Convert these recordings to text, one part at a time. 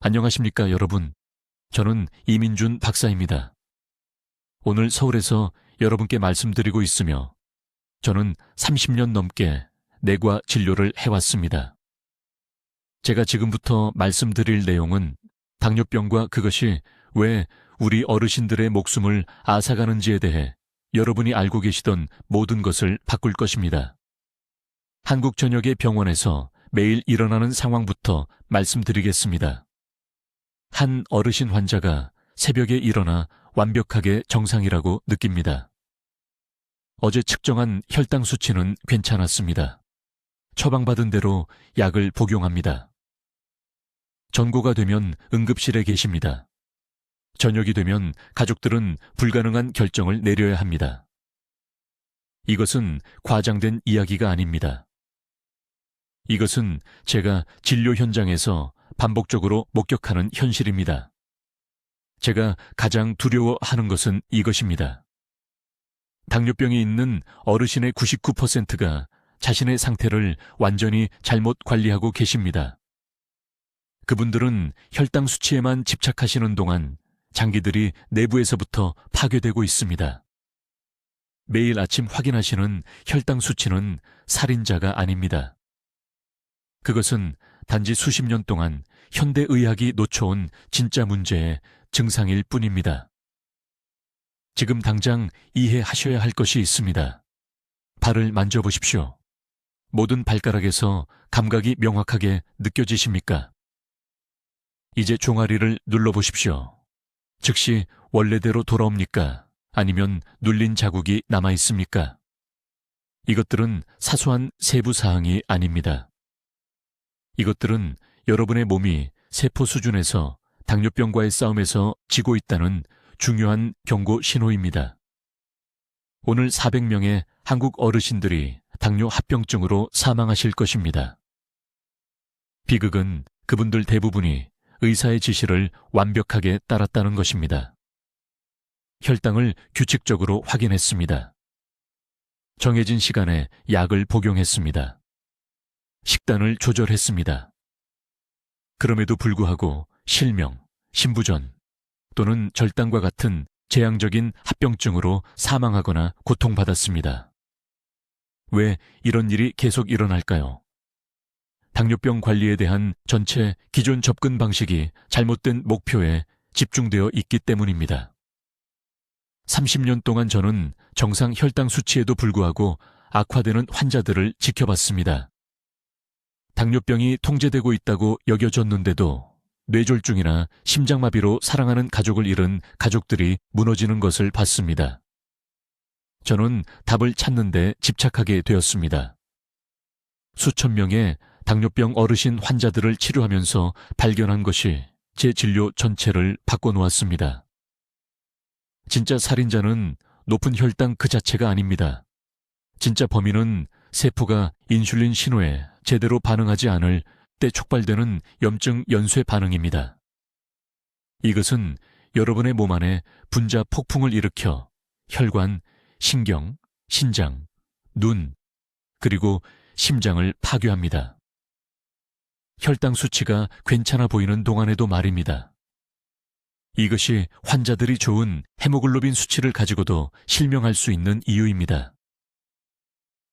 안녕하십니까, 여러분. 저는 이민준 박사입니다. 오늘 서울에서 여러분께 말씀드리고 있으며 저는 30년 넘게 내과 진료를 해왔습니다. 제가 지금부터 말씀드릴 내용은 당뇨병과 그것이 왜 우리 어르신들의 목숨을 앗아가는지에 대해 여러분이 알고 계시던 모든 것을 바꿀 것입니다. 한국 전역의 병원에서 매일 일어나는 상황부터 말씀드리겠습니다. 한 어르신 환자가 새벽에 일어나 완벽하게 정상이라고 느낍니다. 어제 측정한 혈당 수치는 괜찮았습니다. 처방받은 대로 약을 복용합니다. 전고가 되면 응급실에 계십니다. 저녁이 되면 가족들은 불가능한 결정을 내려야 합니다. 이것은 과장된 이야기가 아닙니다. 이것은 제가 진료 현장에서 반복적으로 목격하는 현실입니다. 제가 가장 두려워하는 것은 이것입니다. 당뇨병이 있는 어르신의 99%가 자신의 상태를 완전히 잘못 관리하고 계십니다. 그분들은 혈당 수치에만 집착하시는 동안 장기들이 내부에서부터 파괴되고 있습니다. 매일 아침 확인하시는 혈당 수치는 살인자가 아닙니다. 그것은 단지 수십 년 동안 현대의학이 놓쳐온 진짜 문제의 증상일 뿐입니다. 지금 당장 이해하셔야 할 것이 있습니다. 발을 만져보십시오. 모든 발가락에서 감각이 명확하게 느껴지십니까? 이제 종아리를 눌러보십시오. 즉시 원래대로 돌아옵니까? 아니면 눌린 자국이 남아있습니까? 이것들은 사소한 세부 사항이 아닙니다. 이것들은 여러분의 몸이 세포 수준에서 당뇨병과의 싸움에서 지고 있다는 중요한 경고 신호입니다. 오늘 400명의 한국 어르신들이 당뇨 합병증으로 사망하실 것입니다. 비극은 그분들 대부분이 의사의 지시를 완벽하게 따랐다는 것입니다. 혈당을 규칙적으로 확인했습니다. 정해진 시간에 약을 복용했습니다. 식단을 조절했습니다. 그럼에도 불구하고 실명, 심부전 또는 절단과 같은 재앙적인 합병증으로 사망하거나 고통받았습니다. 왜 이런 일이 계속 일어날까요? 당뇨병 관리에 대한 전체 기존 접근 방식이 잘못된 목표에 집중되어 있기 때문입니다. 30년 동안 저는 정상 혈당 수치에도 불구하고 악화되는 환자들을 지켜봤습니다. 당뇨병이 통제되고 있다고 여겨졌는데도 뇌졸중이나 심장마비로 사랑하는 가족을 잃은 가족들이 무너지는 것을 봤습니다. 저는 답을 찾는 데 집착하게 되었습니다. 수천 명의 당뇨병 어르신 환자들을 치료하면서 발견한 것이 제 진료 전체를 바꿔놓았습니다. 진짜 살인자는 높은 혈당 그 자체가 아닙니다. 진짜 범인은 세포가 인슐린 신호에 제대로 반응하지 않을 때 촉발되는 염증 연쇄 반응입니다. 이것은 여러분의 몸 안에 분자 폭풍을 일으켜 혈관, 신경, 신장, 눈, 그리고 심장을 파괴합니다. 혈당 수치가 괜찮아 보이는 동안에도 말입니다. 이것이 환자들이 좋은 헤모글로빈 수치를 가지고도 실명할 수 있는 이유입니다.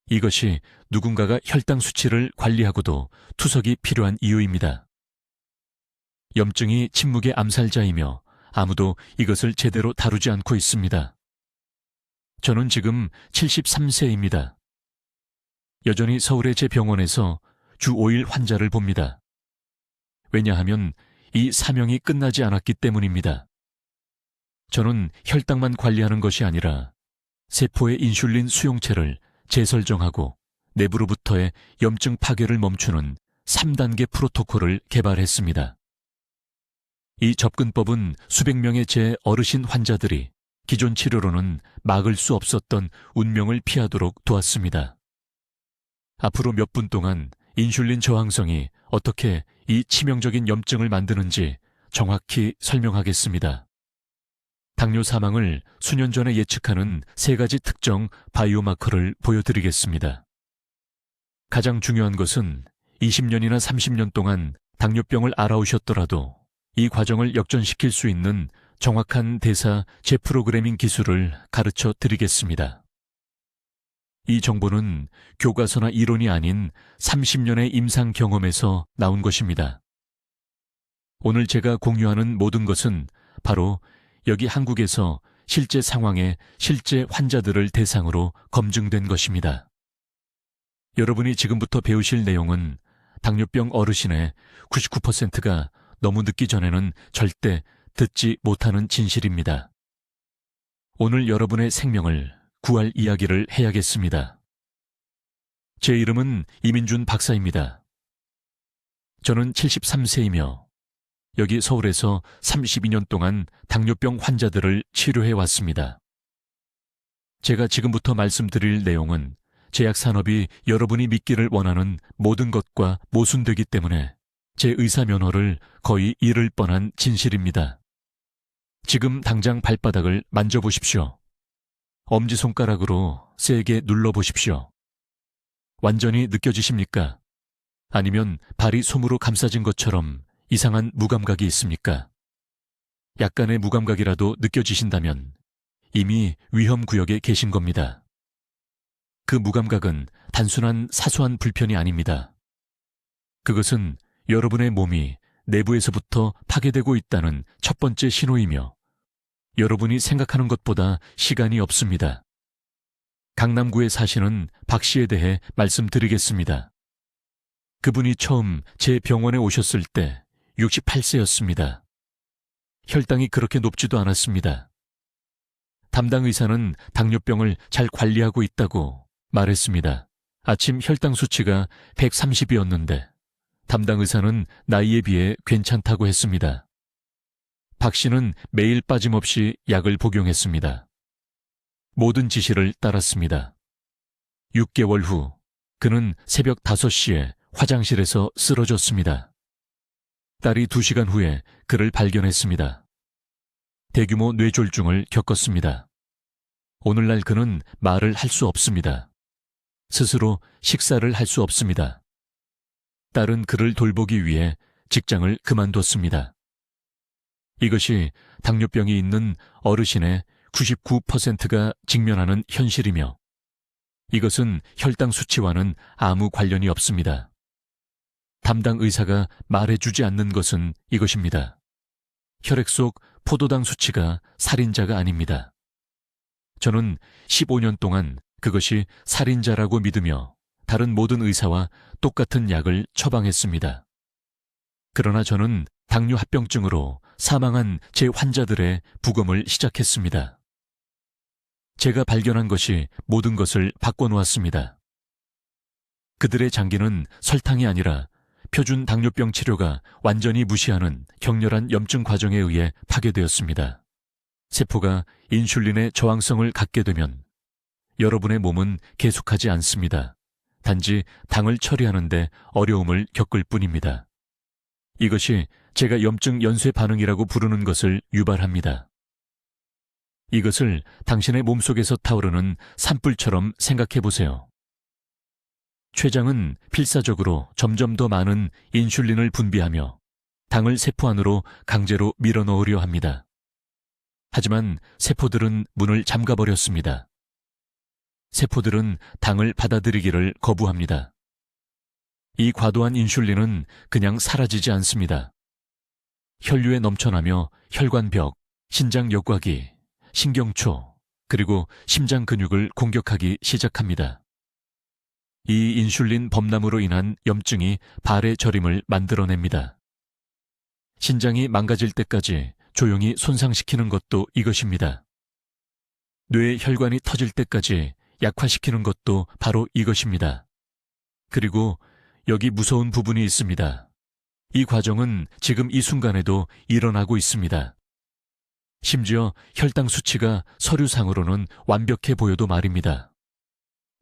이것이 누군가가 혈당 수치를 관리하고도 투석이 필요한 이유입니다. 염증이 침묵의 암살자이며 아무도 이것을 제대로 다루지 않고 있습니다. 저는 지금 73세입니다. 여전히 서울의 제 병원에서 주 5일 환자를 봅니다. 왜냐하면 이 사명이 끝나지 않았기 때문입니다. 저는 혈당만 관리하는 것이 아니라 세포의 인슐린 수용체를 재설정하고 내부로부터의 염증 파괴를 멈추는 3단계 프로토콜을 개발했습니다. 이 접근법은 수백 명의 제 어르신 환자들이 기존 치료로는 막을 수 없었던 운명을 피하도록 도왔습니다. 앞으로 몇 분 동안 인슐린 저항성이 어떻게 이 치명적인 염증을 만드는지 정확히 설명하겠습니다. 당뇨 사망을 수년 전에 예측하는 3가지 특정 바이오마커를 보여드리겠습니다. 가장 중요한 것은 20년이나 30년 동안 당뇨병을 알아오셨더라도 이 과정을 역전시킬 수 있는 정확한 대사 재프로그래밍 기술을 가르쳐 드리겠습니다. 이 정보는 교과서나 이론이 아닌 30년의 임상 경험에서 나온 것입니다. 오늘 제가 공유하는 모든 것은 바로 여기 한국에서 실제 상황의 실제 환자들을 대상으로 검증된 것입니다. 여러분이 지금부터 배우실 내용은 당뇨병 어르신의 99%가 너무 늦기 전에는 절대 듣지 못하는 진실입니다. 오늘 여러분의 생명을 구할 이야기를 해야겠습니다. 제 이름은 이민준 박사입니다. 저는 73세이며 여기 서울에서 32년 동안 당뇨병 환자들을 치료해 왔습니다. 제가 지금부터 말씀드릴 내용은 제약 산업이 여러분이 믿기를 원하는 모든 것과 모순되기 때문에 제 의사 면허를 거의 잃을 뻔한 진실입니다. 지금 당장 발바닥을 만져보십시오. 엄지손가락으로 세게 눌러보십시오. 완전히 느껴지십니까? 아니면 발이 솜으로 감싸진 것처럼 이상한 무감각이 있습니까? 약간의 무감각이라도 느껴지신다면 이미 위험구역에 계신 겁니다. 그 무감각은 단순한 사소한 불편이 아닙니다. 그것은 여러분의 몸이 내부에서부터 파괴되고 있다는 첫 번째 신호이며 여러분이 생각하는 것보다 시간이 없습니다. 강남구에 사시는 박 씨에 대해 말씀드리겠습니다. 그분이 처음 제 병원에 오셨을 때 68세였습니다. 혈당이 그렇게 높지도 않았습니다. 담당 의사는 당뇨병을 잘 관리하고 있다고 말했습니다. 아침 혈당 수치가 130이었는데 담당 의사는 나이에 비해 괜찮다고 했습니다. 박 씨는 매일 빠짐없이 약을 복용했습니다. 모든 지시를 따랐습니다. 6개월 후 그는 새벽 5시에 화장실에서 쓰러졌습니다. 딸이 2시간 후에 그를 발견했습니다. 대규모 뇌졸중을 겪었습니다. 오늘날 그는 말을 할 수 없습니다. 스스로 식사를 할 수 없습니다. 딸은 그를 돌보기 위해 직장을 그만뒀습니다. 이것이 당뇨병이 있는 어르신의 99%가 직면하는 현실이며 이것은 혈당 수치와는 아무 관련이 없습니다. 담당 의사가 말해주지 않는 것은 이것입니다. 혈액 속 포도당 수치가 살인자가 아닙니다. 저는 15년 동안 그것이 살인자라고 믿으며 다른 모든 의사와 똑같은 약을 처방했습니다. 그러나 저는 당뇨 합병증으로 사망한 제 환자들의 부검을 시작했습니다. 제가 발견한 것이 모든 것을 바꿔놓았습니다. 그들의 장기는 설탕이 아니라 표준 당뇨병 치료가 완전히 무시하는 격렬한 염증 과정에 의해 파괴되었습니다. 세포가 인슐린의 저항성을 갖게 되면 여러분의 몸은 계속하지 않습니다. 단지 당을 처리하는데 어려움을 겪을 뿐입니다. 이것이 제가 염증 연쇄 반응이라고 부르는 것을 유발합니다. 이것을 당신의 몸속에서 타오르는 산불처럼 생각해 보세요. 췌장은 필사적으로 점점 더 많은 인슐린을 분비하며 당을 세포 안으로 강제로 밀어넣으려 합니다. 하지만 세포들은 문을 잠가버렸습니다. 세포들은 당을 받아들이기를 거부합니다. 이 과도한 인슐린은 그냥 사라지지 않습니다. 혈류에 넘쳐나며 혈관벽, 신장 역곽이, 신경초, 그리고 심장 근육을 공격하기 시작합니다. 이 인슐린 범람으로 인한 염증이 발의 저림을 만들어냅니다. 신장이 망가질 때까지 조용히 손상시키는 것도 이것입니다. 뇌의 혈관이 터질 때까지 약화시키는 것도 바로 이것입니다. 그리고 여기 무서운 부분이 있습니다. 이 과정은 지금 이 순간에도 일어나고 있습니다. 심지어 혈당 수치가 서류상으로는 완벽해 보여도 말입니다.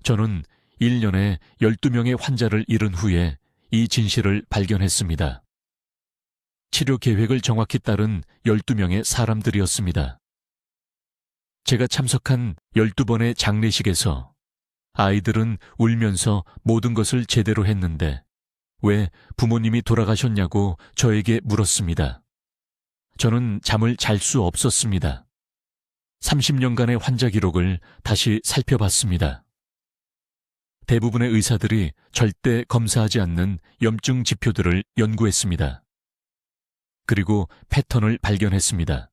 저는 1년에 12명의 환자를 잃은 후에 이 진실을 발견했습니다. 치료 계획을 정확히 따른 12명의 사람들이었습니다. 제가 참석한 12번의 장례식에서 아이들은 울면서 모든 것을 제대로 했는데 왜 부모님이 돌아가셨냐고 저에게 물었습니다. 저는 잠을 잘 수 없었습니다. 30년간의 환자 기록을 다시 살펴봤습니다. 대부분의 의사들이 절대 검사하지 않는 염증 지표들을 연구했습니다. 그리고 패턴을 발견했습니다.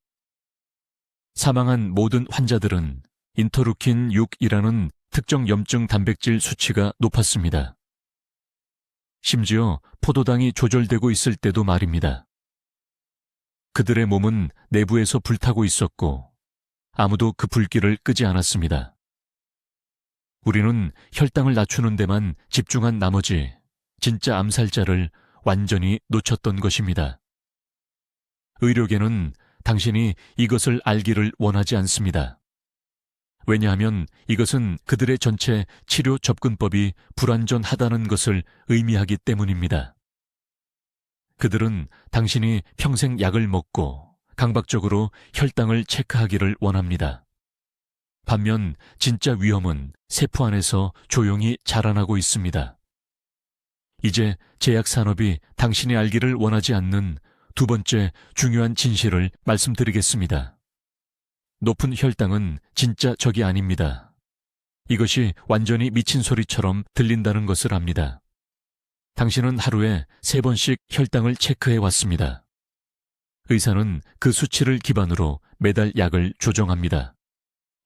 사망한 모든 환자들은 인터루킨 6이라는 특정 염증 단백질 수치가 높았습니다. 심지어 포도당이 조절되고 있을 때도 말입니다. 그들의 몸은 내부에서 불타고 있었고 아무도 그 불길을 끄지 않았습니다. 우리는 혈당을 낮추는 데만 집중한 나머지 진짜 암살자를 완전히 놓쳤던 것입니다. 의료계는 당신이 이것을 알기를 원하지 않습니다. 왜냐하면 이것은 그들의 전체 치료 접근법이 불완전하다는 것을 의미하기 때문입니다. 그들은 당신이 평생 약을 먹고 강박적으로 혈당을 체크하기를 원합니다. 반면 진짜 위험은 세포 안에서 조용히 자라나고 있습니다. 이제 제약산업이 당신이 알기를 원하지 않는 두 번째 중요한 진실을 말씀드리겠습니다. 높은 혈당은 진짜 적이 아닙니다. 이것이 완전히 미친 소리처럼 들린다는 것을 압니다. 당신은 하루에 3번씩 혈당을 체크해 왔습니다. 의사는 그 수치를 기반으로 매달 약을 조정합니다.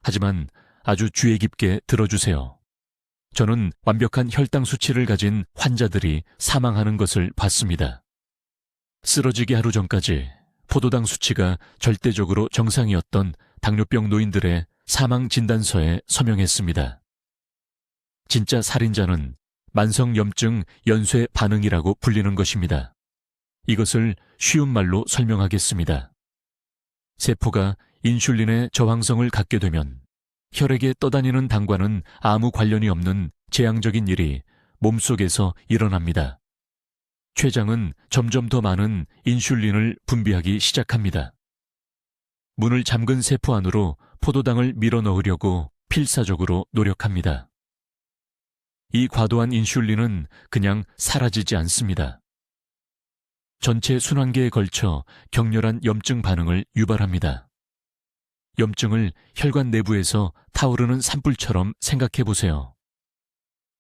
하지만 아주 주의 깊게 들어주세요. 저는 완벽한 혈당 수치를 가진 환자들이 사망하는 것을 봤습니다. 쓰러지기 하루 전까지 포도당 수치가 절대적으로 정상이었던 당뇨병 노인들의 사망 진단서에 서명했습니다. 진짜 살인자는 만성염증 연쇄 반응이라고 불리는 것입니다. 이것을 쉬운 말로 설명하겠습니다. 세포가 인슐린의 저항성을 갖게 되면 혈액에 떠다니는 당과는 아무 관련이 없는 재앙적인 일이 몸속에서 일어납니다. 췌장은 점점 더 많은 인슐린을 분비하기 시작합니다. 문을 잠근 세포 안으로 포도당을 밀어넣으려고 필사적으로 노력합니다. 이 과도한 인슐린은 그냥 사라지지 않습니다. 전체 순환계에 걸쳐 격렬한 염증 반응을 유발합니다. 염증을 혈관 내부에서 타오르는 산불처럼 생각해 보세요.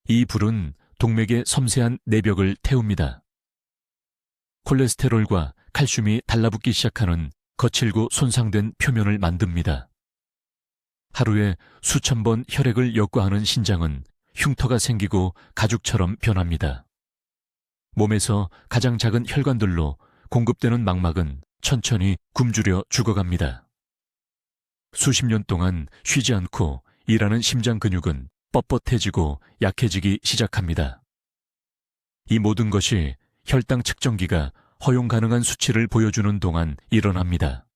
이 불은 동맥의 섬세한 내벽을 태웁니다. 콜레스테롤과 칼슘이 달라붙기 시작하는 거칠고 손상된 표면을 만듭니다. 하루에 수천 번 혈액을 역과하는 신장은 흉터가 생기고 가죽처럼 변합니다. 몸에서 가장 작은 혈관들로 공급되는 망막은 천천히 굶주려 죽어갑니다. 수십 년 동안 쉬지 않고 일하는 심장 근육은 뻣뻣해지고 약해지기 시작합니다. 이 모든 것이 혈당 측정기가 허용 가능한 수치를 보여주는 동안 일어납니다.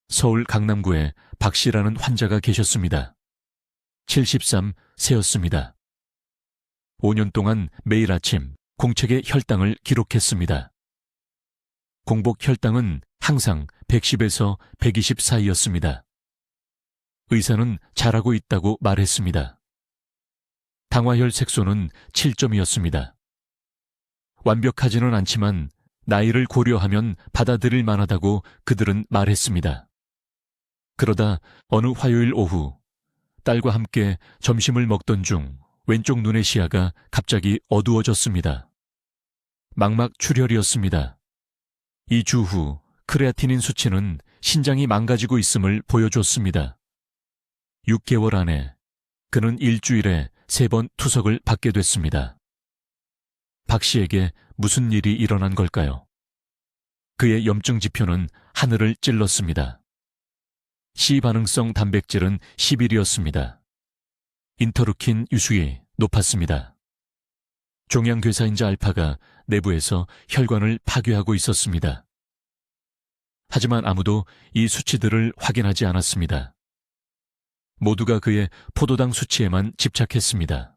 서울 강남구에 박 씨라는 환자가 계셨습니다. 73세였습니다. 5년 동안 매일 아침 공책에 혈당을 기록했습니다. 공복 혈당은 항상 110에서 120 사이였습니다. 의사는 잘하고 있다고 말했습니다. 당화혈 색소는 7점이었습니다. 완벽하지는 않지만 나이를 고려하면 받아들일 만하다고 그들은 말했습니다. 그러다 어느 화요일 오후 딸과 함께 점심을 먹던 중 왼쪽 눈의 시야가 갑자기 어두워졌습니다. 망막 출혈이었습니다. 2주 후 크레아티닌 수치는 신장이 망가지고 있음을 보여줬습니다. 6개월 안에 그는 일주일에 3번 투석을 받게 됐습니다. 박 씨에게 무슨 일이 일어난 걸까요? 그의 염증 지표는 하늘을 찔렀습니다. C 반응성 단백질은 11이었습니다. 인터루킨 유수이 높았습니다. 종양괴사인자 알파가 내부에서 혈관을 파괴하고 있었습니다. 하지만 아무도 이 수치들을 확인하지 않았습니다. 모두가 그의 포도당 수치에만 집착했습니다.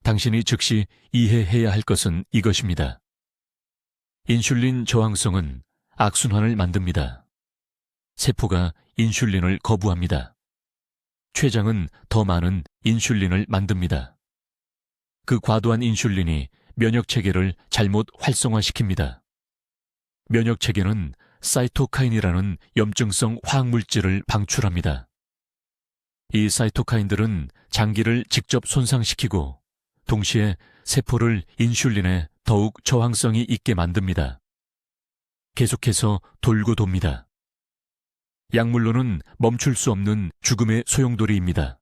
당신이 즉시 이해해야 할 것은 이것입니다. 인슐린 저항성은 악순환을 만듭니다. 세포가 인슐린을 거부합니다. 췌장은 더 많은 인슐린을 만듭니다. 그 과도한 인슐린이 면역체계를 잘못 활성화시킵니다. 면역체계는 사이토카인이라는 염증성 화학물질을 방출합니다. 이 사이토카인들은 장기를 직접 손상시키고 동시에 세포를 인슐린에 더욱 저항성이 있게 만듭니다. 계속해서 돌고 돕니다. 약물로는 멈출 수 없는 죽음의 소용돌이입니다.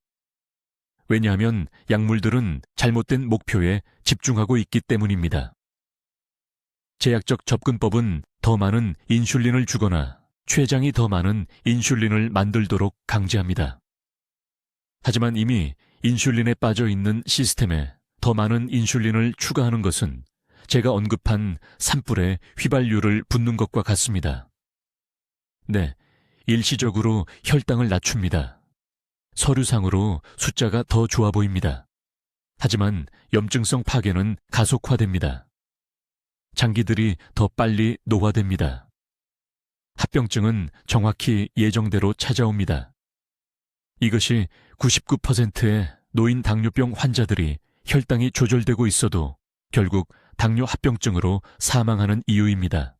왜냐하면 약물들은 잘못된 목표에 집중하고 있기 때문입니다. 제약적 접근법은 더 많은 인슐린을 주거나 췌장이 더 많은 인슐린을 만들도록 강제합니다. 하지만 이미 인슐린에 빠져 있는 시스템에 더 많은 인슐린을 추가하는 것은 제가 언급한 산불에 휘발유를 붓는 것과 같습니다. 네, 일시적으로 혈당을 낮춥니다. 서류상으로 숫자가 더 좋아 보입니다. 하지만 염증성 파괴는 가속화됩니다. 장기들이 더 빨리 노화됩니다. 합병증은 정확히 예정대로 찾아옵니다. 이것이 99%의 노인 당뇨병 환자들이 혈당이 조절되고 있어도 결국 당뇨 합병증으로 사망하는 이유입니다.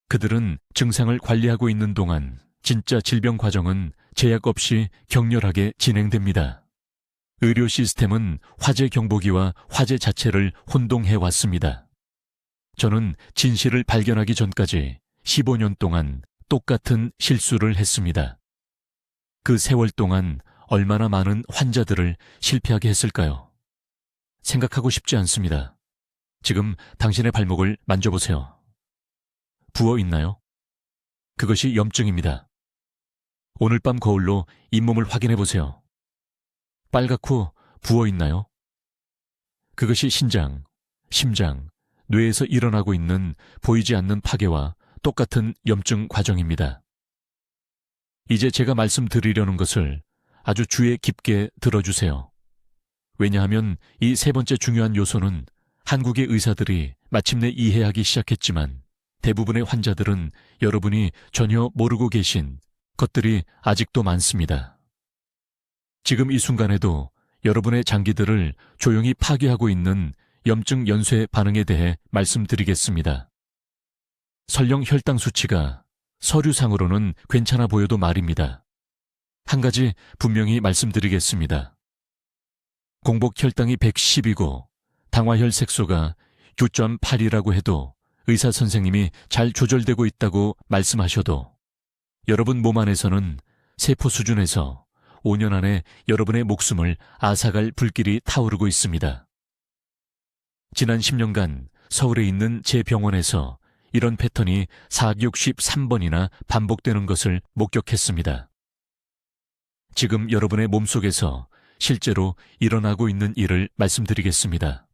그들은 증상을 관리하고 있는 동안 진짜 질병 과정은 제약 없이 격렬하게 진행됩니다. 의료 시스템은 화재 경보기와 화재 자체를 혼동해 왔습니다. 저는 진실을 발견하기 전까지 15년 동안 똑같은 실수를 했습니다. 그 세월 동안 얼마나 많은 환자들을 실패하게 했을까요? 생각하고 싶지 않습니다. 지금 당신의 발목을 만져보세요. 부어 있나요? 그것이 염증입니다. 오늘 밤 거울로 잇몸을 확인해 보세요. 빨갛고 부어 있나요? 그것이 신장, 심장, 뇌에서 일어나고 있는 보이지 않는 파괴와 똑같은 염증 과정입니다. 이제 제가 말씀드리려는 것을 아주 주의 깊게 들어주세요. 왜냐하면 이 세 번째 중요한 요소는 한국의 의사들이 마침내 이해하기 시작했지만 대부분의 환자들은 여러분이 전혀 모르고 계신 것들이 아직도 많습니다. 지금 이 순간에도 여러분의 장기들을 조용히 파괴하고 있는 염증 연쇄 반응에 대해 말씀드리겠습니다. 설령 혈당 수치가 서류상으로는 괜찮아 보여도 말입니다. 한 가지 분명히 말씀드리겠습니다. 공복 혈당이 110이고 당화혈 색소가 9.8이라고 해도 의사 선생님이 잘 조절되고 있다고 말씀하셔도 여러분 몸 안에서는 세포 수준에서 5년 안에 여러분의 목숨을 앗아갈 불길이 타오르고 있습니다. 지난 10년간 서울에 있는 제 병원에서 이런 패턴이 463번이나 반복되는 것을 목격했습니다. 지금 여러분의 몸속에서 실제로 일어나고 있는 일을 말씀드리겠습니다.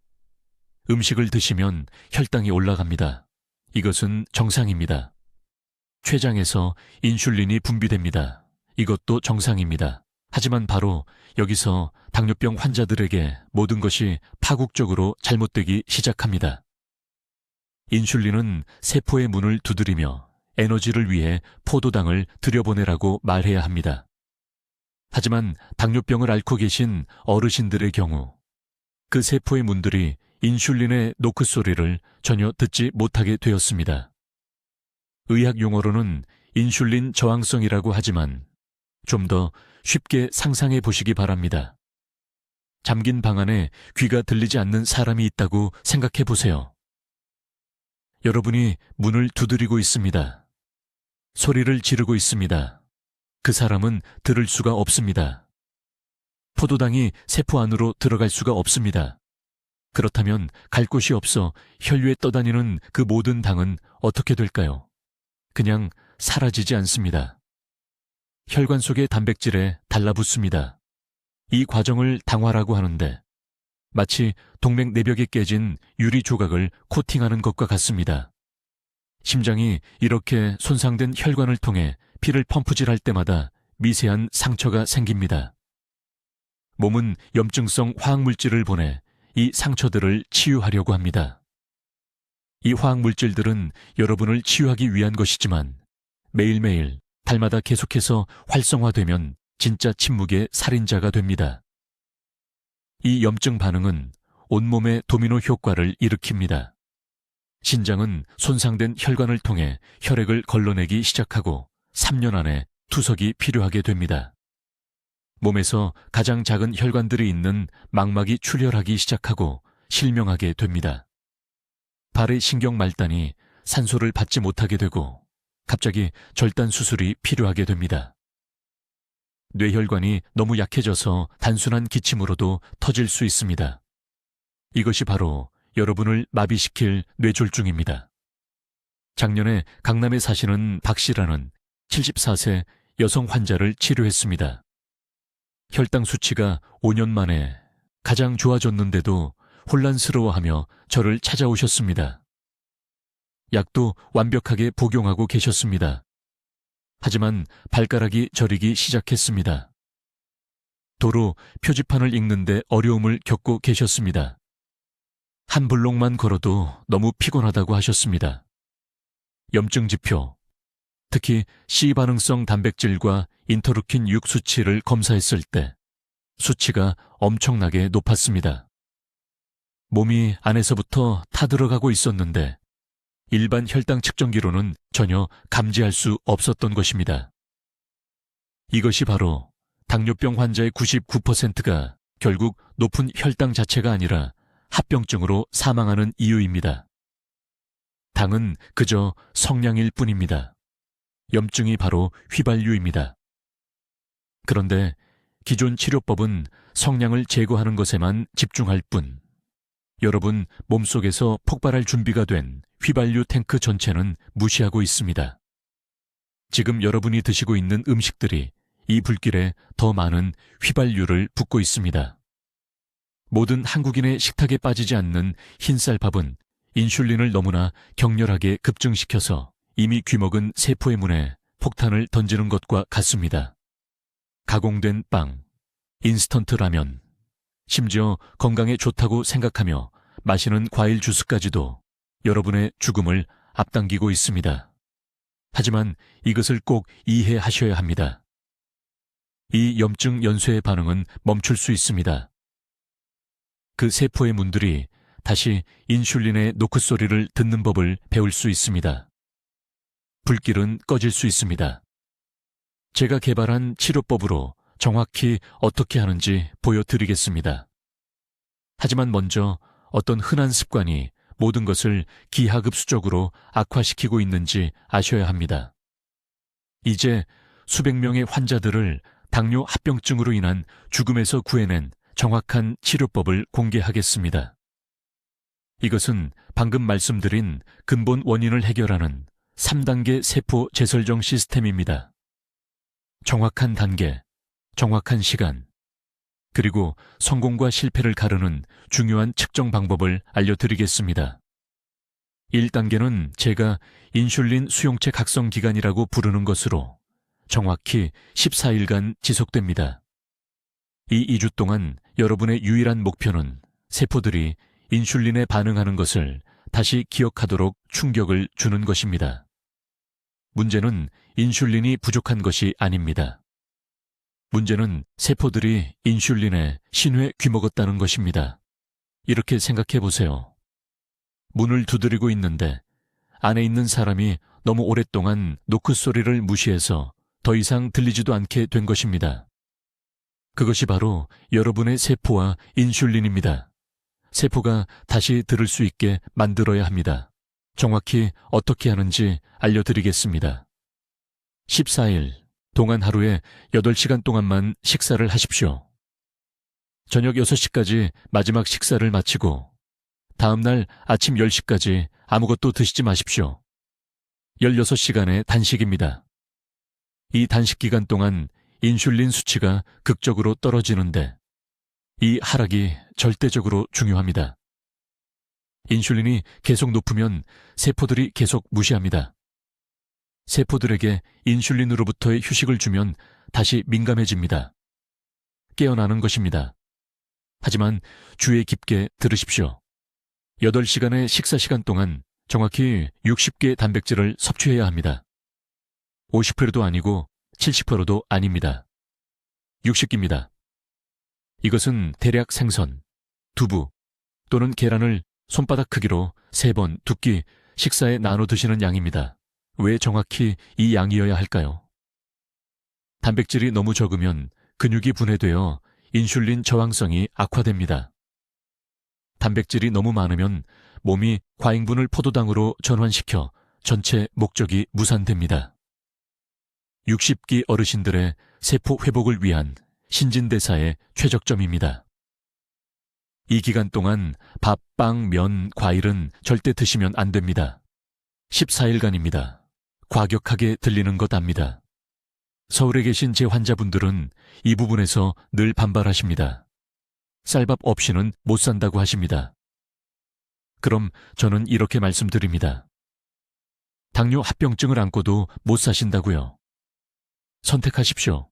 음식을 드시면 혈당이 올라갑니다. 이것은 정상입니다. 췌장에서 인슐린이 분비됩니다. 이것도 정상입니다. 하지만 바로 여기서 당뇨병 환자들에게 모든 것이 파국적으로 잘못되기 시작합니다. 인슐린은 세포의 문을 두드리며 에너지를 위해 포도당을 들여보내라고 말해야 합니다. 하지만 당뇨병을 앓고 계신 어르신들의 경우 그 세포의 문들이 인슐린의 노크 소리를 전혀 듣지 못하게 되었습니다. 의학 용어로는 인슐린 저항성이라고 하지만 좀 더 쉽게 상상해 보시기 바랍니다. 잠긴 방 안에 귀가 들리지 않는 사람이 있다고 생각해 보세요. 여러분이 문을 두드리고 있습니다. 소리를 지르고 있습니다. 그 사람은 들을 수가 없습니다. 포도당이 세포 안으로 들어갈 수가 없습니다. 그렇다면 갈 곳이 없어 혈류에 떠다니는 그 모든 당은 어떻게 될까요? 그냥 사라지지 않습니다. 혈관 속의 단백질에 달라붙습니다. 이 과정을 당화라고 하는데 마치 동맥 내벽에 깨진 유리 조각을 코팅하는 것과 같습니다. 심장이 이렇게 손상된 혈관을 통해 피를 펌프질할 때마다 미세한 상처가 생깁니다. 몸은 염증성 화학물질을 보내 이 상처들을 치유하려고 합니다. 이 화학물질들은 여러분을 치유하기 위한 것이지만 매일매일 달마다 계속해서 활성화되면 진짜 침묵의 살인자가 됩니다. 이 염증 반응은 온몸의 도미노 효과를 일으킵니다. 신장은 손상된 혈관을 통해 혈액을 걸러내기 시작하고 3년 안에 투석이 필요하게 됩니다. 몸에서 가장 작은 혈관들이 있는 망막이 출혈하기 시작하고 실명하게 됩니다. 발의 신경 말단이 산소를 받지 못하게 되고 갑자기 절단 수술이 필요하게 됩니다. 뇌혈관이 너무 약해져서 단순한 기침으로도 터질 수 있습니다. 이것이 바로 여러분을 마비시킬 뇌졸중입니다. 작년에 강남에 사시는 박 씨라는 74세 여성 환자를 치료했습니다. 혈당 수치가 5년 만에 가장 좋아졌는데도 혼란스러워하며 저를 찾아오셨습니다. 약도 완벽하게 복용하고 계셨습니다. 하지만 발가락이 저리기 시작했습니다. 도로 표지판을 읽는데 어려움을 겪고 계셨습니다. 한 블록만 걸어도 너무 피곤하다고 하셨습니다. 염증 지표, 특히 C반응성 단백질과 인터루킨 6 수치를 검사했을 때 수치가 엄청나게 높았습니다. 몸이 안에서부터 타들어가고 있었는데 일반 혈당 측정기로는 전혀 감지할 수 없었던 것입니다. 이것이 바로 당뇨병 환자의 99%가 결국 높은 혈당 자체가 아니라 합병증으로 사망하는 이유입니다. 당은 그저 성냥일 뿐입니다. 염증이 바로 휘발유입니다. 그런데 기존 치료법은 성냥을 제거하는 것에만 집중할 뿐, 여러분 몸속에서 폭발할 준비가 된 휘발유 탱크 전체는 무시하고 있습니다. 지금 여러분이 드시고 있는 음식들이 이 불길에 더 많은 휘발유를 붓고 있습니다. 모든 한국인의 식탁에 빠지지 않는 흰쌀밥은 인슐린을 너무나 격렬하게 급증시켜서 이미 귀먹은 세포의 문에 폭탄을 던지는 것과 같습니다. 가공된 빵, 인스턴트 라면, 심지어 건강에 좋다고 생각하며 마시는 과일 주스까지도 여러분의 죽음을 앞당기고 있습니다. 하지만 이것을 꼭 이해하셔야 합니다. 이 염증 연쇄의 반응은 멈출 수 있습니다. 그 세포의 문들이 다시 인슐린의 노크 소리를 듣는 법을 배울 수 있습니다. 불길은 꺼질 수 있습니다. 제가 개발한 치료법으로 정확히 어떻게 하는지 보여드리겠습니다. 하지만 먼저 어떤 흔한 습관이 모든 것을 기하급수적으로 악화시키고 있는지 아셔야 합니다. 이제 수백 명의 환자들을 당뇨 합병증으로 인한 죽음에서 구해낸 정확한 치료법을 공개하겠습니다. 이것은 방금 말씀드린 근본 원인을 해결하는 3단계 세포 재설정 시스템입니다. 정확한 단계, 정확한 시간, 그리고 성공과 실패를 가르는 중요한 측정 방법을 알려드리겠습니다. 1단계는 제가 인슐린 수용체 각성 기간이라고 부르는 것으로 정확히 14일간 지속됩니다. 이 2주 동안 여러분의 유일한 목표는 세포들이 인슐린에 반응하는 것을 다시 기억하도록 충격을 주는 것입니다. 문제는 인슐린이 부족한 것이 아닙니다. 문제는 세포들이 인슐린에 신회 귀먹었다는 것입니다. 이렇게 생각해 보세요. 문을 두드리고 있는데 안에 있는 사람이 너무 오랫동안 노크 소리를 무시해서 더 이상 들리지도 않게 된 것입니다. 그것이 바로 여러분의 세포와 인슐린입니다. 세포가 다시 들을 수 있게 만들어야 합니다. 정확히 어떻게 하는지 알려드리겠습니다. 14일 동안 하루에 8시간 동안만 식사를 하십시오. 저녁 6시까지 마지막 식사를 마치고 다음날 아침 10시까지 아무것도 드시지 마십시오. 16시간의 단식입니다. 이 단식 기간 동안 인슐린 수치가 극적으로 떨어지는데 이 하락이 절대적으로 중요합니다. 인슐린이 계속 높으면 세포들이 계속 무시합니다. 세포들에게 인슐린으로부터의 휴식을 주면 다시 민감해집니다. 깨어나는 것입니다. 하지만 주의 깊게 들으십시오. 8시간의 식사 시간 동안 정확히 60개 단백질을 섭취해야 합니다. 50%도 아니고 70%도 아닙니다. 60개입니다. 이것은 대략 생선, 두부 또는 계란을 손바닥 크기로 3번, 2끼 식사에 나눠 드시는 양입니다. 왜 정확히 이 양이어야 할까요? 단백질이 너무 적으면 근육이 분해되어 인슐린 저항성이 악화됩니다. 단백질이 너무 많으면 몸이 과잉분을 포도당으로 전환시켜 전체 목적이 무산됩니다. 60기 어르신들의 세포 회복을 위한 신진대사의 최적점입니다. 이 기간 동안 밥, 빵, 면, 과일은 절대 드시면 안 됩니다. 14일간입니다. 과격하게 들리는 것 압니다. 서울에 계신 제 환자분들은 이 부분에서 늘 반발하십니다. 쌀밥 없이는 못 산다고 하십니다. 그럼 저는 이렇게 말씀드립니다. 당뇨 합병증을 안고도 못 사신다고요. 선택하십시오.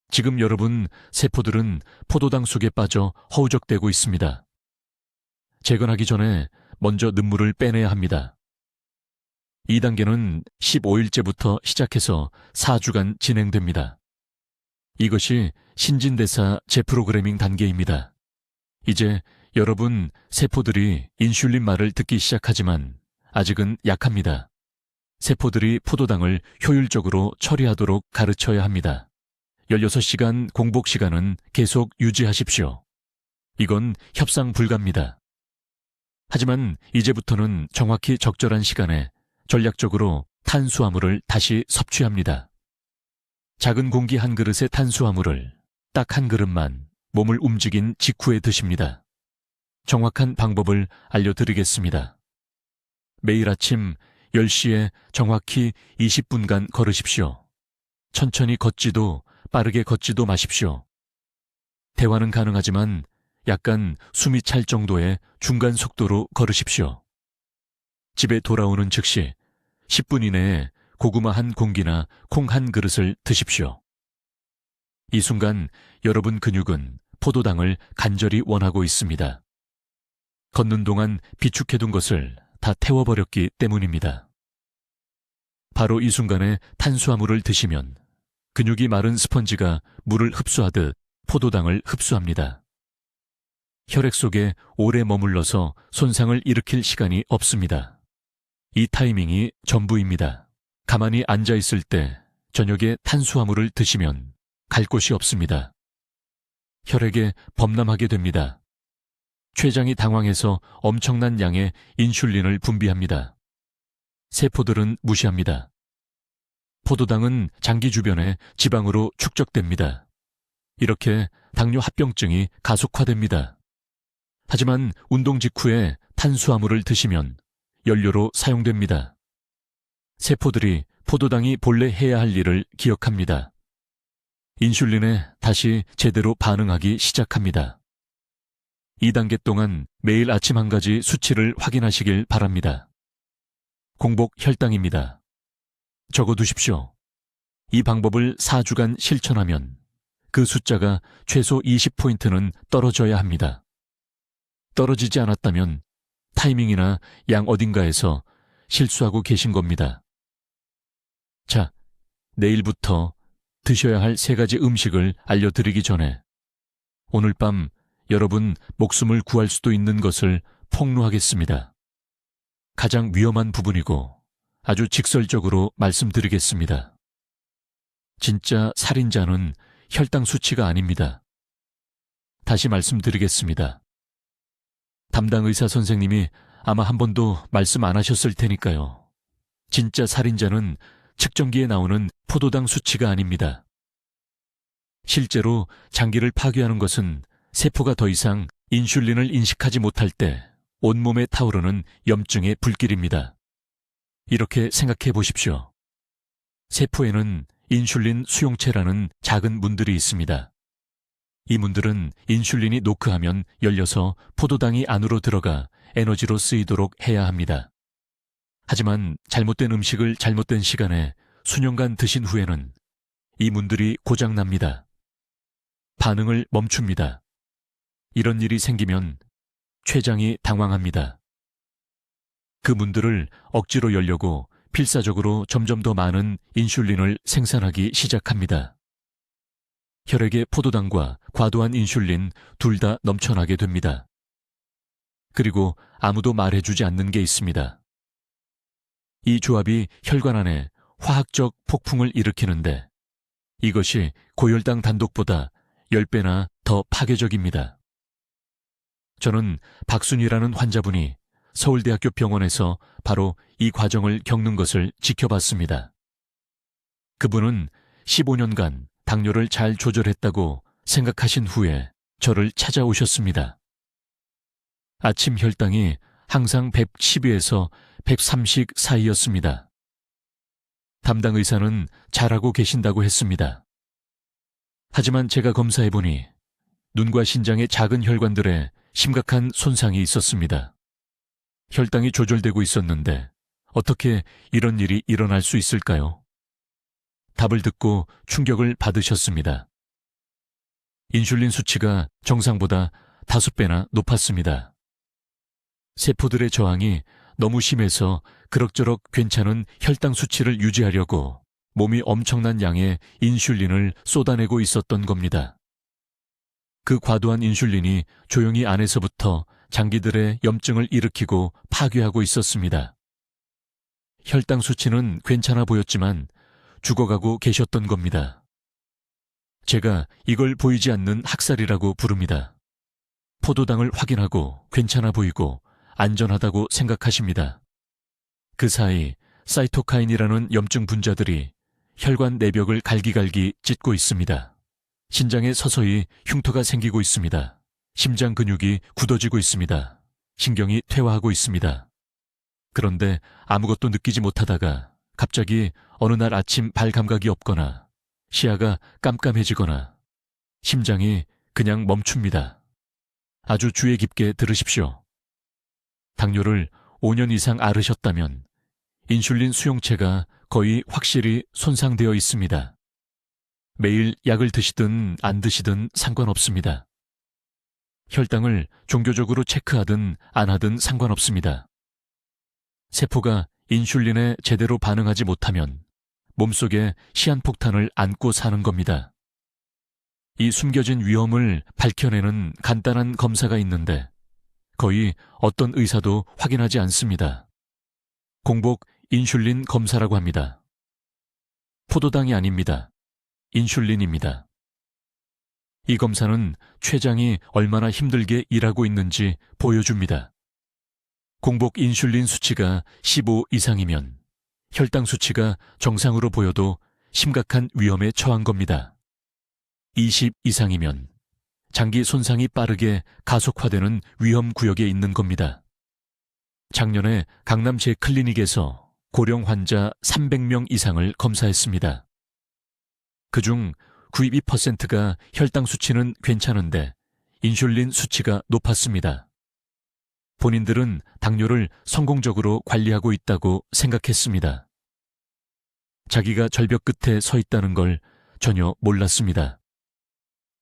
지금 여러분 세포들은 포도당 속에 빠져 허우적대고 있습니다. 재건하기 전에 먼저 눈물을 빼내야 합니다. 2단계는 15일째부터 시작해서 4주간 진행됩니다. 이것이 신진대사 재프로그래밍 단계입니다. 이제 여러분 세포들이 인슐린 말을 듣기 시작하지만 아직은 약합니다. 세포들이 포도당을 효율적으로 처리하도록 가르쳐야 합니다. 16시간 공복 시간은 계속 유지하십시오. 이건 협상 불가입니다. 하지만 이제부터는 정확히 적절한 시간에 전략적으로 탄수화물을 다시 섭취합니다. 작은 공기 한 그릇의 탄수화물을 딱 한 그릇만 몸을 움직인 직후에 드십니다. 정확한 방법을 알려드리겠습니다. 매일 아침 10시에 정확히 20분간 걸으십시오. 천천히 걷지도 빠르게 걷지도 마십시오. 대화는 가능하지만 약간 숨이 찰 정도의 중간 속도로 걸으십시오. 집에 돌아오는 즉시 10분 이내에 고구마 한 공기나 콩 한 그릇을 드십시오. 이 순간 여러분 근육은 포도당을 간절히 원하고 있습니다. 걷는 동안 비축해둔 것을 다 태워버렸기 때문입니다. 바로 이 순간에 탄수화물을 드시면 근육이 마른 스펀지가 물을 흡수하듯 포도당을 흡수합니다. 혈액 속에 오래 머물러서 손상을 일으킬 시간이 없습니다. 이 타이밍이 전부입니다. 가만히 앉아있을 때 저녁에 탄수화물을 드시면 갈 곳이 없습니다. 혈액에 범람하게 됩니다. 췌장이 당황해서 엄청난 양의 인슐린을 분비합니다. 세포들은 무시합니다. 포도당은 장기 주변에 지방으로 축적됩니다. 이렇게 당뇨 합병증이 가속화됩니다. 하지만 운동 직후에 탄수화물을 드시면 연료로 사용됩니다. 세포들이 포도당이 본래 해야 할 일을 기억합니다. 인슐린에 다시 제대로 반응하기 시작합니다. 2단계 동안 매일 아침 한 가지 수치를 확인하시길 바랍니다. 공복 혈당입니다. 적어두십시오. 이 방법을 4주간 실천하면 그 숫자가 최소 20포인트는 떨어져야 합니다. 떨어지지 않았다면 타이밍이나 양 어딘가에서 실수하고 계신 겁니다. 자, 내일부터 드셔야 할 3가지 음식을 알려드리기 전에 오늘 밤 여러분 목숨을 구할 수도 있는 것을 폭로하겠습니다. 가장 위험한 부분이고 아주 직설적으로 말씀드리겠습니다. 진짜 살인자는 혈당 수치가 아닙니다. 다시 말씀드리겠습니다. 담당 의사 선생님이 아마 한 번도 말씀 안 하셨을 테니까요. 진짜 살인자는 측정기에 나오는 포도당 수치가 아닙니다. 실제로 장기를 파괴하는 것은 세포가 더 이상 인슐린을 인식하지 못할 때 온몸에 타오르는 염증의 불길입니다. 이렇게 생각해 보십시오. 세포에는 인슐린 수용체라는 작은 문들이 있습니다. 이 문들은 인슐린이 노크하면 열려서 포도당이 안으로 들어가 에너지로 쓰이도록 해야 합니다. 하지만 잘못된 음식을 잘못된 시간에 수년간 드신 후에는 이 문들이 고장납니다. 반응을 멈춥니다. 이런 일이 생기면 췌장이 당황합니다. 그 문들을 억지로 열려고 필사적으로 점점 더 많은 인슐린을 생산하기 시작합니다. 혈액의 포도당과 과도한 인슐린 둘 다 넘쳐나게 됩니다. 그리고 아무도 말해주지 않는 게 있습니다. 이 조합이 혈관 안에 화학적 폭풍을 일으키는데 이것이 고혈당 단독보다 10배나 더 파괴적입니다. 저는 박순이라는 환자분이 서울대학교 병원에서 바로 이 과정을 겪는 것을 지켜봤습니다. 그분은 15년간 당뇨를 잘 조절했다고 생각하신 후에 저를 찾아오셨습니다. 아침 혈당이 항상 112에서 130 사이였습니다. 담당 의사는 잘하고 계신다고 했습니다. 하지만 제가 검사해보니 눈과 신장의 작은 혈관들에 심각한 손상이 있었습니다. 혈당이 조절되고 있었는데 어떻게 이런 일이 일어날 수 있을까요? 답을 듣고 충격을 받으셨습니다. 인슐린 수치가 정상보다 5배나 높았습니다. 세포들의 저항이 너무 심해서 그럭저럭 괜찮은 혈당 수치를 유지하려고 몸이 엄청난 양의 인슐린을 쏟아내고 있었던 겁니다. 그 과도한 인슐린이 조용히 안에서부터 장기들의 염증을 일으키고 파괴하고 있었습니다. 혈당 수치는 괜찮아 보였지만 죽어가고 계셨던 겁니다. 제가 이걸 보이지 않는 학살이라고 부릅니다. 포도당을 확인하고 괜찮아 보이고 안전하다고 생각하십니다. 그 사이 사이토카인이라는 염증 분자들이 혈관 내벽을 갈기갈기 찢고 있습니다. 신장에 서서히 흉터가 생기고 있습니다. 심장 근육이 굳어지고 있습니다. 신경이 퇴화하고 있습니다. 그런데 아무것도 느끼지 못하다가 갑자기 어느 날 아침 발 감각이 없거나 시야가 깜깜해지거나 심장이 그냥 멈춥니다. 아주 주의 깊게 들으십시오. 당뇨를 5년 이상 앓으셨다면 인슐린 수용체가 거의 확실히 손상되어 있습니다. 매일 약을 드시든 안 드시든 상관없습니다. 혈당을 종교적으로 체크하든 안 하든 상관없습니다. 세포가 인슐린에 제대로 반응하지 못하면 몸속에 시한폭탄을 안고 사는 겁니다. 이 숨겨진 위험을 밝혀내는 간단한 검사가 있는데 거의 어떤 의사도 확인하지 않습니다. 공복 인슐린 검사라고 합니다. 포도당이 아닙니다. 인슐린입니다. 이 검사는 췌장이 얼마나 힘들게 일하고 있는지 보여줍니다. 공복 인슐린 수치가 15 이상이면 혈당 수치가 정상으로 보여도 심각한 위험에 처한 겁니다. 20 이상이면 장기 손상이 빠르게 가속화되는 위험 구역에 있는 겁니다. 작년에 강남 제 클리닉에서 고령 환자 300명 이상을 검사했습니다. 그중 92%가 혈당 수치는 괜찮은데 인슐린 수치가 높았습니다. 본인들은 당뇨를 성공적으로 관리하고 있다고 생각했습니다. 자기가 절벽 끝에 서 있다는 걸 전혀 몰랐습니다.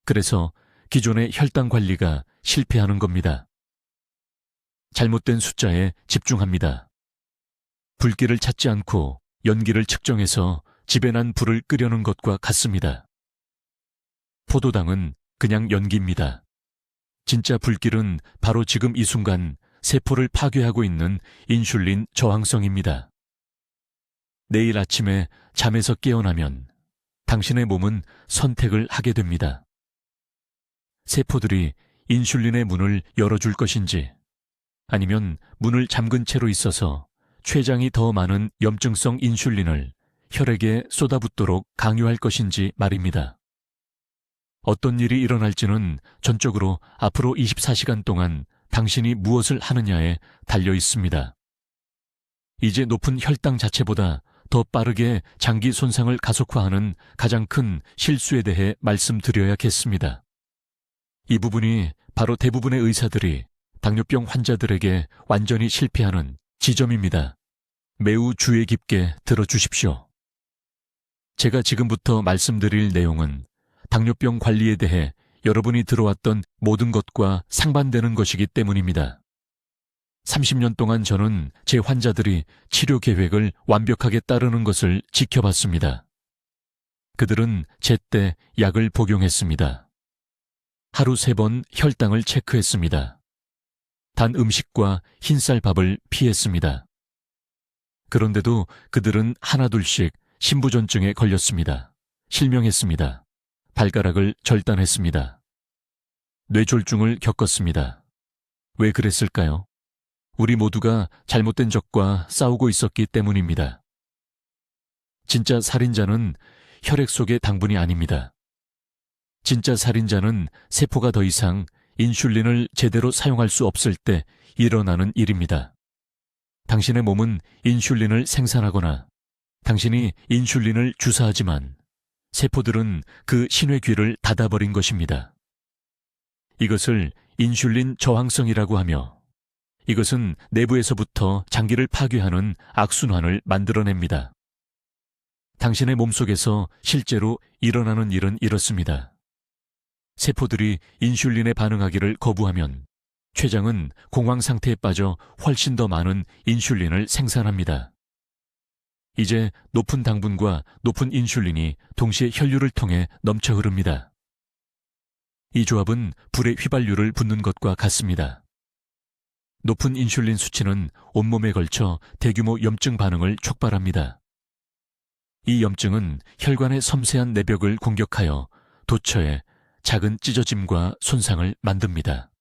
그래서 기존의 혈당 관리가 실패하는 겁니다. 잘못된 숫자에 집중합니다. 불길을 찾지 않고 연기를 측정해서 집에 난 불을 끄려는 것과 같습니다. 포도당은 그냥 연기입니다. 진짜 불길은 바로 지금 이 순간 세포를 파괴하고 있는 인슐린 저항성입니다. 내일 아침에 잠에서 깨어나면 당신의 몸은 선택을 하게 됩니다. 세포들이 인슐린의 문을 열어줄 것인지 아니면 문을 잠근 채로 있어서 췌장이 더 많은 염증성 인슐린을 혈액에 쏟아붓도록 강요할 것인지 말입니다. 어떤 일이 일어날지는 전적으로 앞으로 24시간 동안 당신이 무엇을 하느냐에 달려 있습니다. 이제 높은 혈당 자체보다 더 빠르게 장기 손상을 가속화하는 가장 큰 실수에 대해 말씀드려야겠습니다. 이 부분이 바로 대부분의 의사들이 당뇨병 환자들에게 완전히 실패하는 지점입니다. 매우 주의 깊게 들어주십시오. 제가 지금부터 말씀드릴 내용은 당뇨병 관리에 대해 여러분이 들어왔던 모든 것과 상반되는 것이기 때문입니다. 30년 동안 저는 제 환자들이 치료 계획을 완벽하게 따르는 것을 지켜봤습니다. 그들은 제때 약을 복용했습니다. 하루 3번 혈당을 체크했습니다. 단 음식과 흰쌀밥을 피했습니다. 그런데도 그들은 하나둘씩 신부전증에 걸렸습니다. 실명했습니다. 발가락을 절단했습니다. 뇌졸중을 겪었습니다. 왜 그랬을까요? 우리 모두가 잘못된 적과 싸우고 있었기 때문입니다. 진짜 살인자는 혈액 속의 당분이 아닙니다. 진짜 살인자는 세포가 더 이상 인슐린을 제대로 사용할 수 없을 때 일어나는 일입니다. 당신의 몸은 인슐린을 생산하거나 당신이 인슐린을 주사하지만 세포들은 그 신의 귀를 닫아버린 것입니다. 이것을 인슐린 저항성이라고 하며 이것은 내부에서부터 장기를 파괴하는 악순환을 만들어냅니다. 당신의 몸속에서 실제로 일어나는 일은 이렇습니다. 세포들이 인슐린에 반응하기를 거부하면 췌장은 공황 상태에 빠져 훨씬 더 많은 인슐린을 생산합니다. 이제 높은 당분과 높은 인슐린이 동시에 혈류를 통해 넘쳐 흐릅니다. 이 조합은 불의 휘발유를 붓는 것과 같습니다. 높은 인슐린 수치는 온몸에 걸쳐 대규모 염증 반응을 촉발합니다. 이 염증은 혈관의 섬세한 내벽을 공격하여 도처에 작은 찢어짐과 손상을 만듭니다.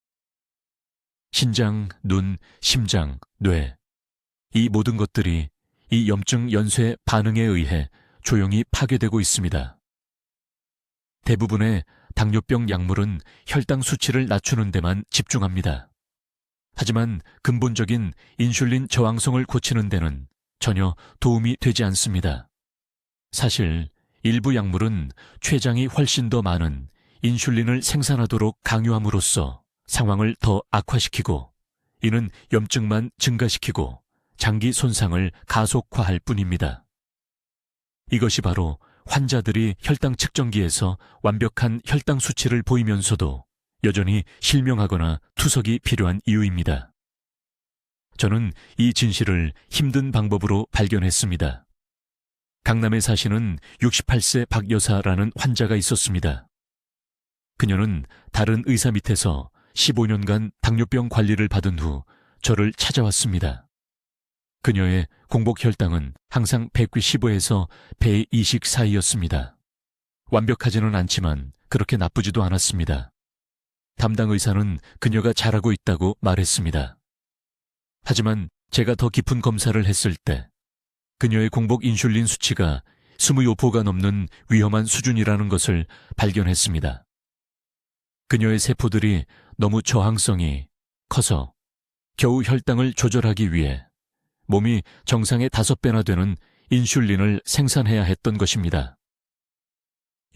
신장, 눈, 심장, 뇌, 이 모든 것들이 이 염증 연쇄 반응에 의해 조용히 파괴되고 있습니다. 대부분의 당뇨병 약물은 혈당 수치를 낮추는 데만 집중합니다. 하지만 근본적인 인슐린 저항성을 고치는 데는 전혀 도움이 되지 않습니다. 사실 일부 약물은 췌장이 훨씬 더 많은 인슐린을 생산하도록 강요함으로써 상황을 더 악화시키고 이는 염증만 증가시키고 장기 손상을 가속화할 뿐입니다. 이것이 바로 환자들이 혈당 측정기에서 완벽한 혈당 수치를 보이면서도 여전히 실명하거나 투석이 필요한 이유입니다. 저는 이 진실을 힘든 방법으로 발견했습니다. 강남에 사시는 68세 박 여사라는 환자가 있었습니다. 그녀는 다른 의사 밑에서 15년간 당뇨병 관리를 받은 후 저를 찾아왔습니다. 그녀의 공복 혈당은 항상 115에서 120 사이였습니다. 완벽하지는 않지만 그렇게 나쁘지도 않았습니다. 담당 의사는 그녀가 잘하고 있다고 말했습니다. 하지만 제가 더 깊은 검사를 했을 때 그녀의 공복 인슐린 수치가 25포가 넘는 위험한 수준이라는 것을 발견했습니다. 그녀의 세포들이 너무 저항성이 커서 겨우 혈당을 조절하기 위해 몸이 정상의 5배나 되는 인슐린을 생산해야 했던 것입니다.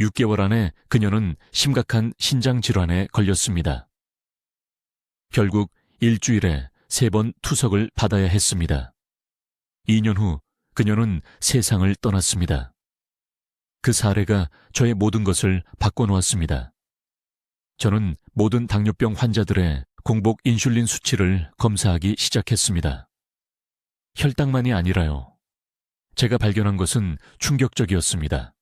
6개월 안에 그녀는 심각한 신장 질환에 걸렸습니다. 결국 일주일에 3번 투석을 받아야 했습니다. 2년 후 그녀는 세상을 떠났습니다. 그 사례가 저의 모든 것을 바꿔놓았습니다. 저는 모든 당뇨병 환자들의 공복 인슐린 수치를 검사하기 시작했습니다. 혈당만이 아니라요. 제가 발견한 것은 충격적이었습니다.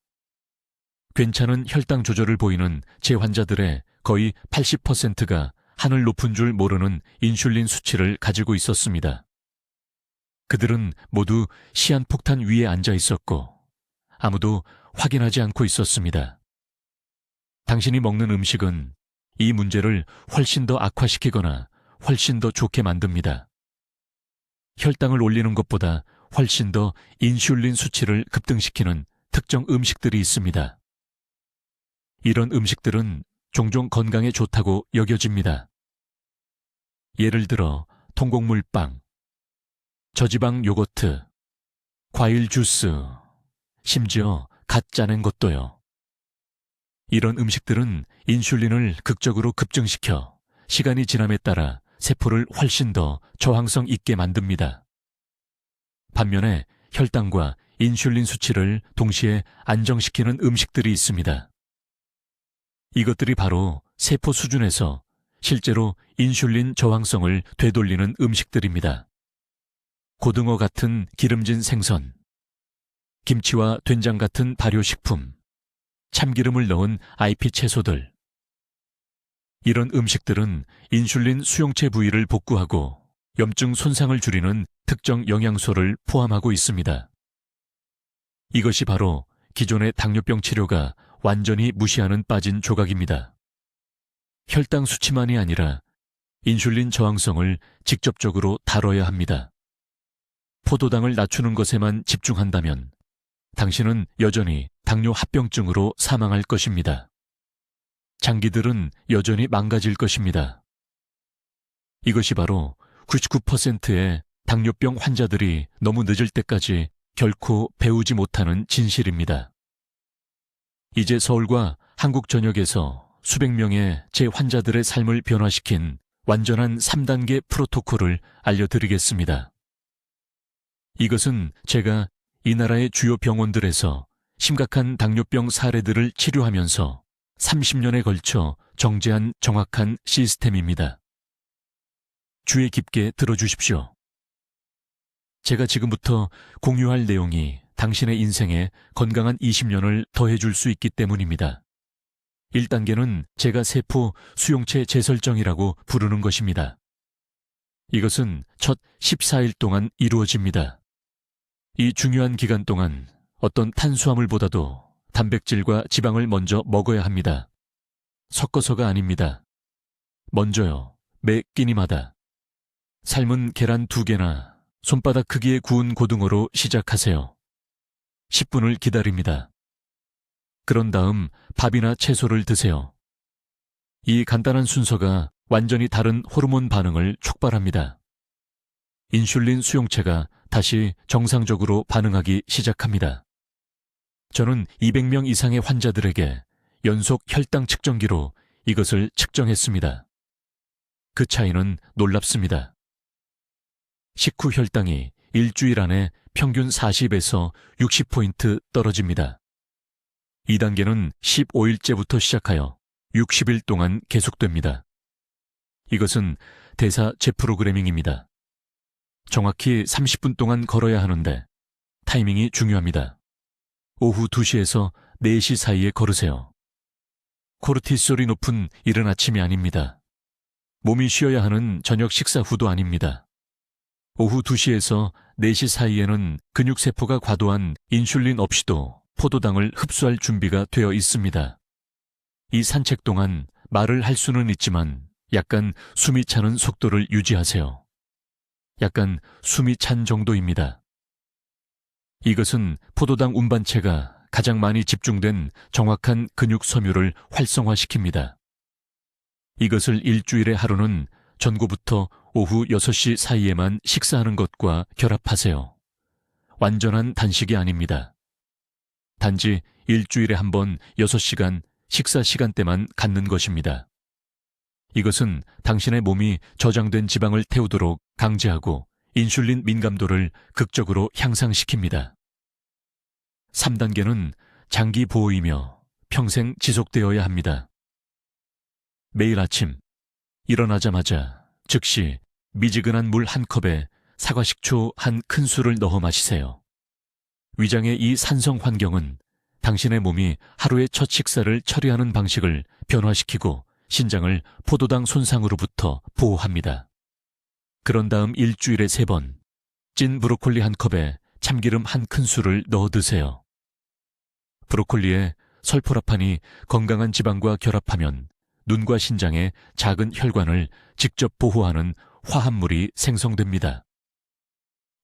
괜찮은 혈당 조절을 보이는 제 환자들의 거의 80%가 하늘 높은 줄 모르는 인슐린 수치를 가지고 있었습니다. 그들은 모두 시한폭탄 위에 앉아 있었고 아무도 확인하지 않고 있었습니다. 당신이 먹는 음식은 이 문제를 훨씬 더 악화시키거나 훨씬 더 좋게 만듭니다. 혈당을 올리는 것보다 훨씬 더 인슐린 수치를 급등시키는 특정 음식들이 있습니다. 이런 음식들은 종종 건강에 좋다고 여겨집니다. 예를 들어 통곡물 빵, 저지방 요거트, 과일 주스, 심지어 갓 짜낸 것도요. 이런 음식들은 인슐린을 극적으로 급증시켜 시간이 지남에 따라 세포를 훨씬 더 저항성 있게 만듭니다. 반면에 혈당과 인슐린 수치를 동시에 안정시키는 음식들이 있습니다. 이것들이 바로 세포 수준에서 실제로 인슐린 저항성을 되돌리는 음식들입니다. 고등어 같은 기름진 생선, 김치와 된장 같은 발효식품, 참기름을 넣은 IP 채소들, 이런 음식들은 인슐린 수용체 부위를 복구하고 염증 손상을 줄이는 특정 영양소를 포함하고 있습니다. 이것이 바로 기존의 당뇨병 치료가 완전히 무시하는 빠진 조각입니다. 혈당 수치만이 아니라 인슐린 저항성을 직접적으로 다뤄야 합니다. 포도당을 낮추는 것에만 집중한다면 당신은 여전히 당뇨 합병증으로 사망할 것입니다. 장기들은 여전히 망가질 것입니다. 이것이 바로 99%의 당뇨병 환자들이 너무 늦을 때까지 결코 배우지 못하는 진실입니다. 이제 서울과 한국 전역에서 수백 명의 제 환자들의 삶을 변화시킨 완전한 3단계 프로토콜을 알려드리겠습니다. 이것은 제가 이 나라의 주요 병원들에서 심각한 당뇨병 사례들을 치료하면서 30년에 걸쳐 정제한 정확한 시스템입니다. 주의 깊게 들어주십시오. 제가 지금부터 공유할 내용이 당신의 인생에 건강한 20년을 더해줄 수 있기 때문입니다. 1단계는 제가 세포 수용체 재설정이라고 부르는 것입니다. 이것은 첫 14일 동안 이루어집니다. 이 중요한 기간 동안 어떤 탄수화물보다도 단백질과 지방을 먼저 먹어야 합니다. 섞어서가 아닙니다. 먼저요, 매 끼니마다. 삶은 계란 2개나 손바닥 크기의 구운 고등어로 시작하세요. 10분을 기다립니다. 그런 다음 밥이나 채소를 드세요. 이 간단한 순서가 완전히 다른 호르몬 반응을 촉발합니다. 인슐린 수용체가 다시 정상적으로 반응하기 시작합니다. 저는 200명 이상의 환자들에게 연속 혈당 측정기로 이것을 측정했습니다. 그 차이는 놀랍습니다. 식후 혈당이 일주일 안에 평균 40에서 60포인트 떨어집니다. 2단계는 15일째부터 시작하여 60일 동안 계속됩니다. 이것은 대사 재프로그래밍입니다. 정확히 30분 동안 걸어야 하는데 타이밍이 중요합니다. 오후 2시에서 4시 사이에 걸으세요. 코르티솔이 높은 이른 아침이 아닙니다. 몸이 쉬어야 하는 저녁 식사 후도 아닙니다. 오후 2시에서 4시 사이에는 근육세포가 과도한 인슐린 없이도 포도당을 흡수할 준비가 되어 있습니다. 이 산책 동안 말을 할 수는 있지만 약간 숨이 차는 속도를 유지하세요. 약간 숨이 찬 정도입니다. 이것은 포도당 운반체가 가장 많이 집중된 정확한 근육 섬유를 활성화시킵니다. 이것을 일주일에 하루는 전고부터 오후 6시 사이에만 식사하는 것과 결합하세요. 완전한 단식이 아닙니다. 단지 일주일에 한 번 6시간 식사 시간대만 갖는 것입니다. 이것은 당신의 몸이 저장된 지방을 태우도록 강제하고 인슐린 민감도를 극적으로 향상시킵니다. 3단계는 장기 보호이며 평생 지속되어야 합니다. 매일 아침 일어나자마자 즉시 미지근한 물 한 컵에 사과식초 한 큰술을 넣어 마시세요. 위장의 이 산성 환경은 당신의 몸이 하루의 첫 식사를 처리하는 방식을 변화시키고 신장을 포도당 손상으로부터 보호합니다. 그런 다음 일주일에 3번, 찐 브로콜리 한 컵에 참기름 한 큰술을 넣어 드세요. 브로콜리에 설포라판이 건강한 지방과 결합하면 눈과 신장의 작은 혈관을 직접 보호하는 화합물이 생성됩니다.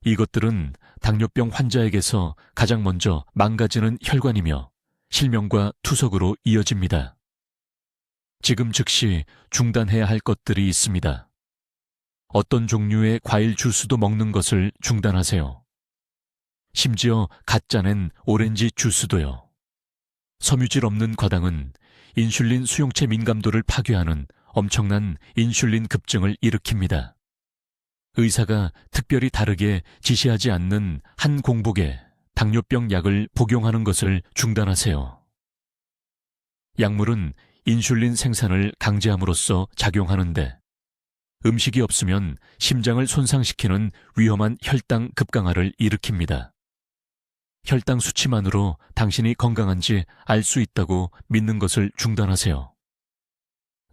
이것들은 당뇨병 환자에게서 가장 먼저 망가지는 혈관이며 실명과 투석으로 이어집니다. 지금 즉시 중단해야 할 것들이 있습니다. 어떤 종류의 과일 주스도 먹는 것을 중단하세요. 심지어 갓 짜낸 오렌지 주스도요. 섬유질 없는 과당은 인슐린 수용체 민감도를 파괴하는 엄청난 인슐린 급증을 일으킵니다. 의사가 특별히 다르게 지시하지 않는 한 공복에 당뇨병 약을 복용하는 것을 중단하세요. 약물은 인슐린 생산을 강제함으로써 작용하는데 음식이 없으면 심장을 손상시키는 위험한 혈당 급강하를 일으킵니다. 혈당 수치만으로 당신이 건강한지 알 수 있다고 믿는 것을 중단하세요.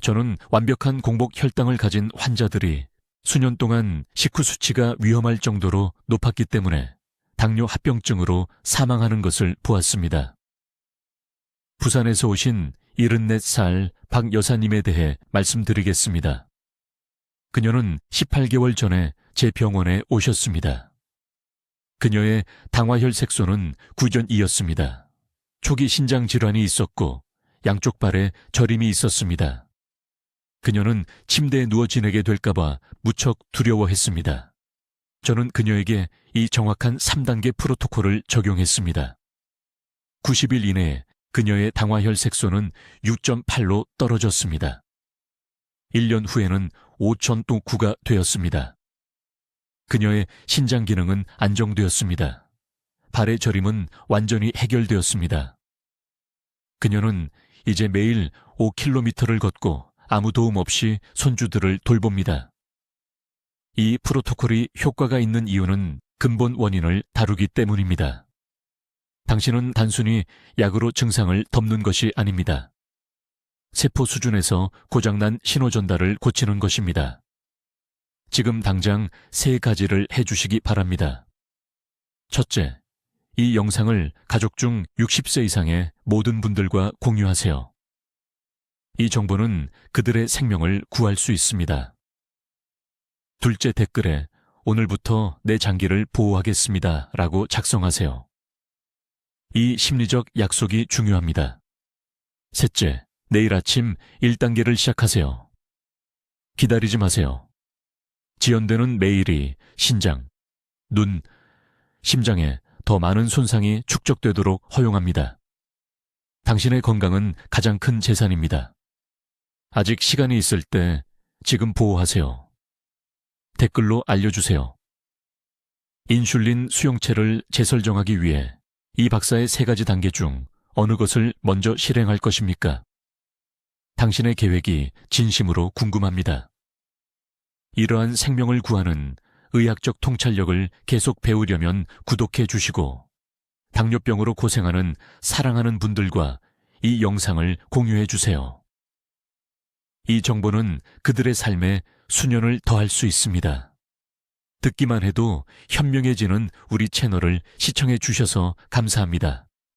저는 완벽한 공복 혈당을 가진 환자들이 수년 동안 식후 수치가 위험할 정도로 높았기 때문에 당뇨 합병증으로 사망하는 것을 보았습니다. 부산에서 오신 74살 박 여사님에 대해 말씀드리겠습니다. 그녀는 18개월 전에 제 병원에 오셨습니다. 그녀의 당화혈색소는 구전이었습니다. 초기 신장 질환이 있었고 양쪽 발에 저림이 있었습니다. 그녀는 침대에 누워 지내게 될까봐 무척 두려워했습니다. 저는 그녀에게 이 정확한 3단계 프로토콜을 적용했습니다. 90일 이내에 그녀의 당화혈색소는 6.8로 떨어졌습니다. 1년 후에는 5,000또9가 되었습니다. 그녀의 신장 기능은 안정되었습니다. 발의 저림은 완전히 해결되었습니다. 그녀는 이제 매일 5km를 걷고 아무 도움 없이 손주들을 돌봅니다. 이 프로토콜이 효과가 있는 이유는 근본 원인을 다루기 때문입니다. 당신은 단순히 약으로 증상을 덮는 것이 아닙니다. 세포 수준에서 고장난 신호 전달을 고치는 것입니다. 지금 당장 3가지를 해주시기 바랍니다. 첫째, 이 영상을 가족 중 60세 이상의 모든 분들과 공유하세요. 이 정보는 그들의 생명을 구할 수 있습니다. 둘째, 댓글에 오늘부터 내 장기를 보호하겠습니다 라고 작성하세요. 이 심리적 약속이 중요합니다. 셋째, 내일 아침 1단계를 시작하세요. 기다리지 마세요. 지연되는 메일이 신장, 눈, 심장에 더 많은 손상이 축적되도록 허용합니다. 당신의 건강은 가장 큰 재산입니다. 아직 시간이 있을 때 지금 보호하세요. 댓글로 알려주세요. 인슐린 수용체를 재설정하기 위해 이 박사의 3가지 단계 중 어느 것을 먼저 실행할 것입니까? 당신의 계획이 진심으로 궁금합니다. 이러한 생명을 구하는 의학적 통찰력을 계속 배우려면 구독해 주시고 당뇨병으로 고생하는 사랑하는 분들과 이 영상을 공유해 주세요. 이 정보는 그들의 삶에 수년을 더할 수 있습니다. 듣기만 해도 현명해지는 우리 채널을 시청해 주셔서 감사합니다.